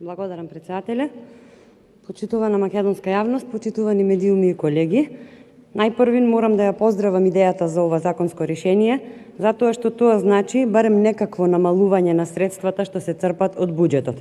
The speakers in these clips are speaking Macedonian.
Благодарам, председателе. Почитувана македонска јавност, почитувани медиуми и колеги, најпрвин морам да ја поздравам идејата за ова законско решение, затоа што тоа значи барем некакво намалување на средствата што се црпат од буџетот.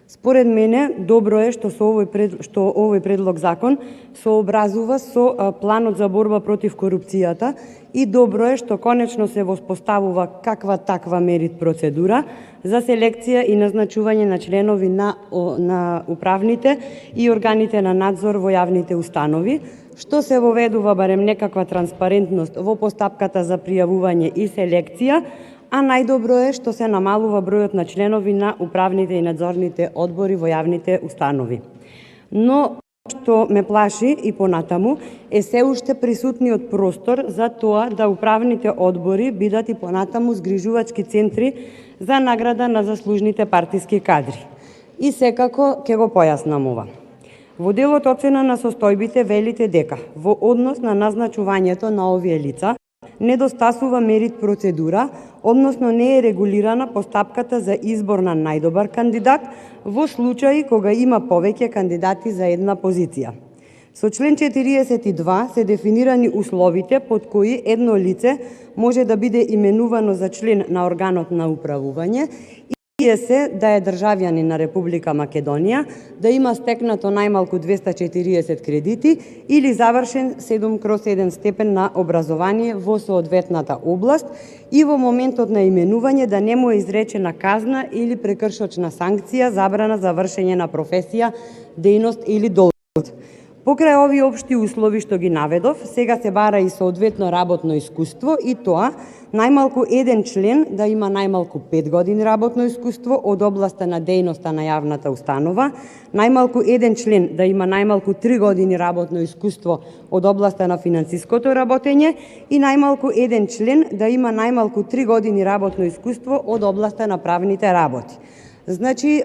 Според мене, добро е што овој предлог закон сообразува со планот за борба против корупцијата и добро е што конечно се воспоставува каква таква мерит процедура за селекција и назначување на членови на управните и органите на надзор во јавните установи, што се воведува барем некаква транспарентност во постапката за пријавување и селекција, а најдобро е што се намалува бројот на членови на управните и надзорните одбори во јавните установи. Но што ме плаши и понатаму е се уште присутниот простор за тоа да управните одбори бидат и понатаму згрижувачки центри за награда на заслужните партиски кадри. И секако ќе го појаснам ова. Во делот оцена на состојбите велите дека во однос на назначувањето на овие лица недостасува мерит процедура, односно не е регулирана постапката за избор на најдобар кандидат во случаи кога има повеќе кандидати за една позиција. Со член 42 се дефинирани условите под кои едно лице може да биде именувано за член на органот на управување и се да е државјанин на Република Македонија, да има стекнато најмалку 240 кредити или завршен 7/7 степен на образование во соодветната област и во моментот на именување да не му е изречена казна или прекршочна санкција, забрана за вршење на професија, дејност или должност. Покрај овие општи услови што ги наведов, сега се бара и соодветно работно искуство и тоа најмалку еден член да има најмалку 5 години работно искуство од областа на дејноста на јавната установа, најмалку еден член да има најмалку 3 години работно искуство од областа на финансиското работење и најмалку еден член да има најмалку 3 години работно искуство од областа на правните работи. Значи,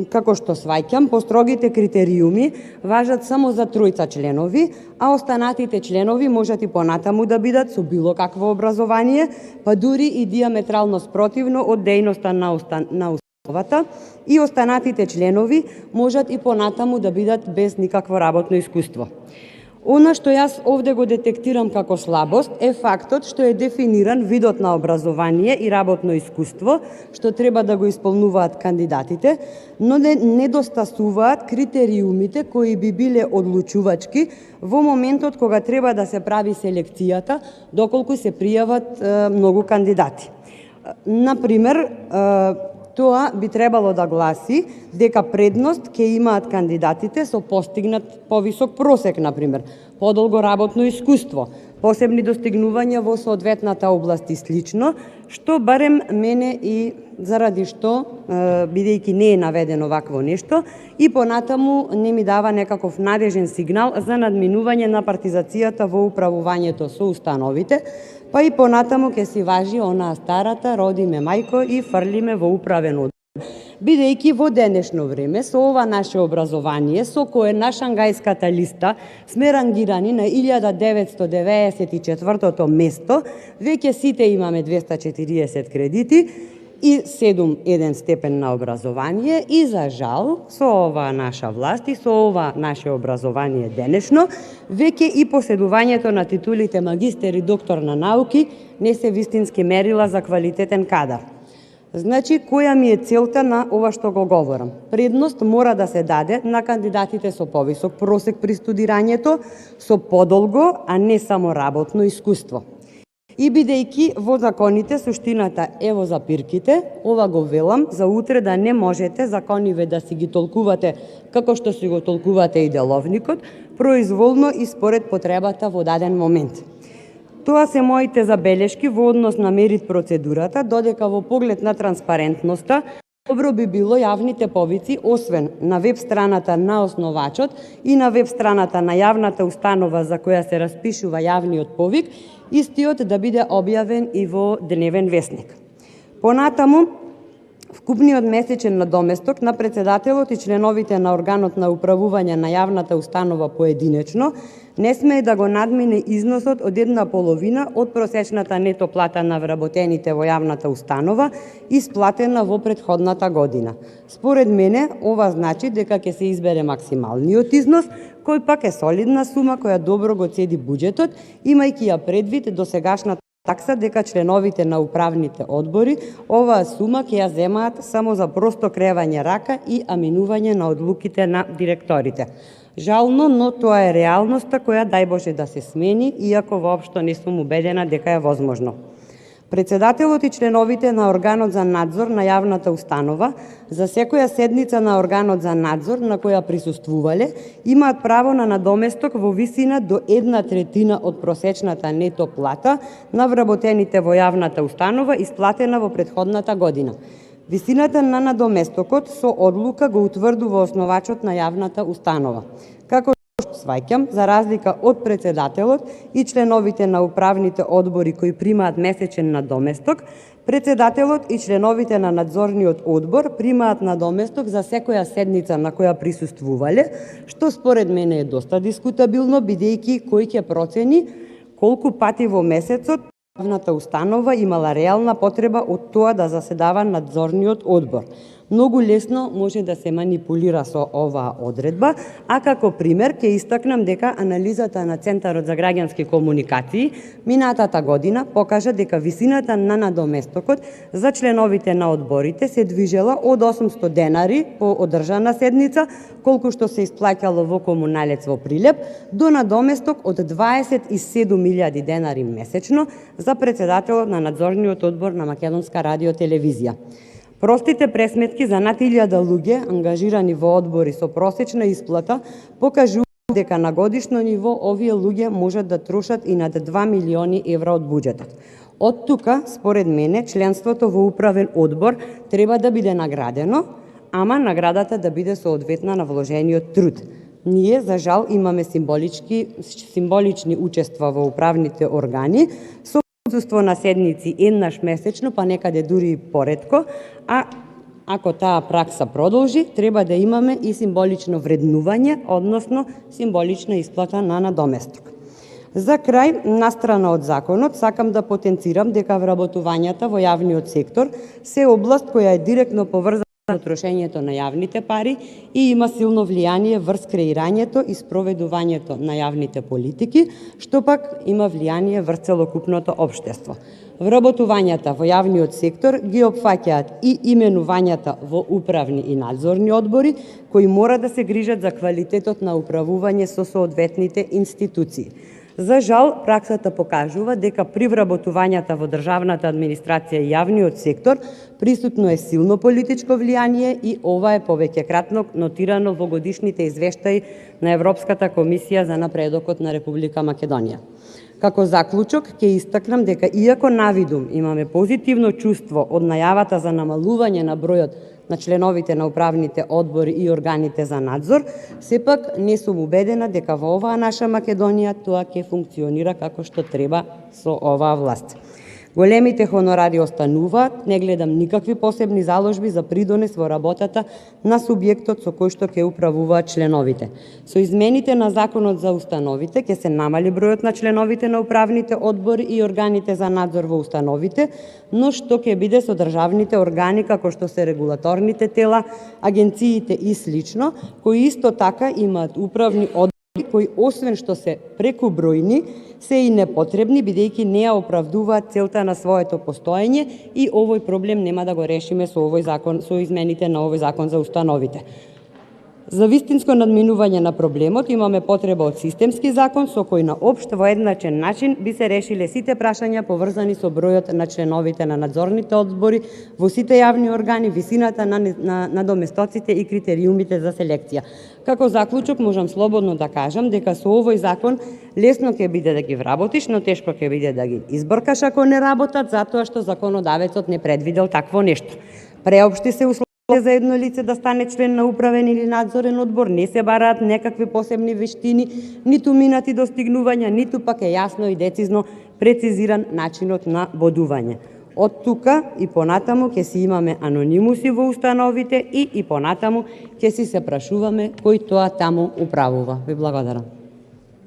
како што сваќам, построгите критериуми важат само за тројца членови, а останатите членови можат и понатаму да бидат со било какво образование, па дури и диаметрално спротивно од дејноста на установата, и останатите членови можат и понатаму да бидат без никакво работно искуство. Она што јас овде го детектирам како слабост е фактот што е дефиниран видот на образование и работно искуство што треба да го исполнуваат кандидатите, но недостасуваат критериумите кои би биле одлучувачки во моментот кога треба да се прави селекцијата, доколку се пријават многу кандидати. Например, тоа би требало да гласи дека предност ќе имаат кандидатите со постигнат повисок просек, например, подолго работно искуство, посебни достигнувања во соодветната област и слично, што барем мене и заради што, бидејќи не е наведено вакво нешто, и понатаму не ми дава некаков надежен сигнал за надминување на партизацијата во управувањето со установите, па и понатаму ќе си важи онаа старата роди ме мајко и фрли ме во управен одбор. Бидејќи во денешно време со ова наше образование, со кое на Шангајската листа сме рангирани на 1994 место, веќе сите имаме 240 кредити и 7/1 степен на образование и за жал со ова наша власт и со ова наше образование денешно, веќе и поседувањето на титулите магистер и доктор на науки не се вистински мерила за квалитетен кадар. Значи, која ми е целта на ова што го говорам? Предност мора да се даде на кандидатите со повисок просек при студирањето, со подолго, а не само работно искуство. И бидејќи во законите суштината е во запирките, ова го велам за утре да не можете закониве да си ги толкувате како што си го толкувате и деловникот, произволно и според потребата во даден момент. Тоа се моите забелешки во однос на мерит процедурата, додека во поглед на транспарентноста, добро би било јавните повици, освен на веб страната на основачот и на веб страната на јавната установа за која се распишува јавниот повик, истиот да биде објавен и во Дневен весник. Понатаму, Вкупниот месечен надоместок на председателот и членовите на органот на управување на јавната установа поединечно не смее да го надмине износот од 1/2 од просечната нето плата на вработените во јавната установа исплатена во претходната година. Според мене, ова значи дека ќе се избере максималниот износ, кој пак е солидна сума која добро го цеди буџетот, имајќи ја предвид досегашната такса дека членовите на управните одбори оваа сума ќе ја земаат само за просто кревање рака и аминување на одлуките на директорите. Жално, но тоа е реалноста која дај Боже да се смени, иако воопшто не сум убедена дека е возможно. Председателот и членовите на органот за надзор на јавната установа за секоја седница на органот за надзор на која присуствувале имаат право на надоместок во висина до 1/3 од просечната нето плата на вработените во јавната установа исплатена во претходната година. Висината на надоместокот со одлука го утврдува основачот на јавната установа. Како сваќам, за разлика од председателот и членовите на управните одбори кои примаат месечен надоместок, председателот и членовите на надзорниот одбор примаат надоместок за секоја седница на која присуствувале, што според мене е доста дискутабилно, бидејќи кој ќе процени колку пати во месецот јавната установа имала реална потреба од тоа да заседава надзорниот одбор. Многу лесно може да се манипулира со оваа одредба, а како пример ќе истакнам дека анализата на Центарот за граѓански комуникации минатата година покажа дека висината на надоместокот за членовите на одборите се движела од 800 денари по одржана седница, колку што се исплаќало во Комуналец во Прилеп, до надоместок од 27.000 денари месечно за председателот на надзорниот одбор на Македонска радиотелевизија. Простите пресметки за над 1000 луѓе ангажирани во одбори со просечна исплата покажуваат дека на годишно ниво овие луѓе можат да трошат и над 2 милиони евра од буџетот. Од тука, според мене, членството во управен одбор треба да биде наградено, ама наградата да биде соодветна на вложениот труд. Ние, за жал, имаме символични учества во управните органи, со присуство на седници еднаш месечно, па некаде дури и поретко, а ако таа пракса продолжи, треба да имаме и символично вреднување, односно символична исплата на надоместок. За крај, настрана од законот, сакам да потенцирам дека вработувањата во јавниот сектор се област која е директно поврзана со трошењето на јавните пари и има силно влијание врз креирањето и спроведувањето на јавните политики, што пак има влијание врз целокупното општество. Вработувањата во јавниот сектор ги опфаќаат и именувањата во управни и надзорни одбори, кои мора да се грижат за квалитетот на управување со соодветните институции. За жал, праксата покажува дека при вработувањата во државната администрација и јавниот сектор присутно е силно политичко влијание и ова е повеќекратно нотирано во годишните извештаи на Европската комисија за напредокот на Република Македонија. Како заклучок ќе истакнам дека иако навидум имаме позитивно чувство од најавата за намалување на бројот на членовите на управните одбори и органите за надзор, сепак не сум убедена дека во оваа наша Македонија тоа ќе функционира како што треба со оваа власт. Големите хонорари остануваат, не гледам никакви посебни заложби за придонес во работата на субјектот со кој што ќе управуваат членовите. Со измените на Законот за установите ќе се намали бројот на членовите на управните одбори и органите за надзор во установите, но што ќе биде со државните органи како што се регулаторните тела, агенциите и слично, кои исто така имаат управни одбори кои освен што се прекубројни, се и непотребни, бидејќи не ја оправдуваат целта на своето постоење и овој проблем нема да го решиме со овој закон, со измените на овој закон за установите. За вистинско надминување на проблемот имаме потреба од системски закон со кој на општ воедначен начин би се решиле сите прашања поврзани со бројот на членовите на надзорните одбори во сите јавни органи, висината на надоместоците и критериумите за селекција. Како заклучок можам слободно да кажам дека со овој закон лесно ќе биде да ги вработиш, но тешко ќе биде да ги избркаш ако не работат, затоа што законодавецот не предвидел такво нешто. Преопшти се за едно лице да стане член на управен или надзорен одбор, не се бараат некакви посебни вештини, ниту минати достигнувања, ниту пак е јасно и децизно прецизиран начинот на бодување. Од тука и понатаму ќе си имаме анонимуси во установите и понатаму ќе си се прашуваме кој тоа таму управува. Ви благодарам.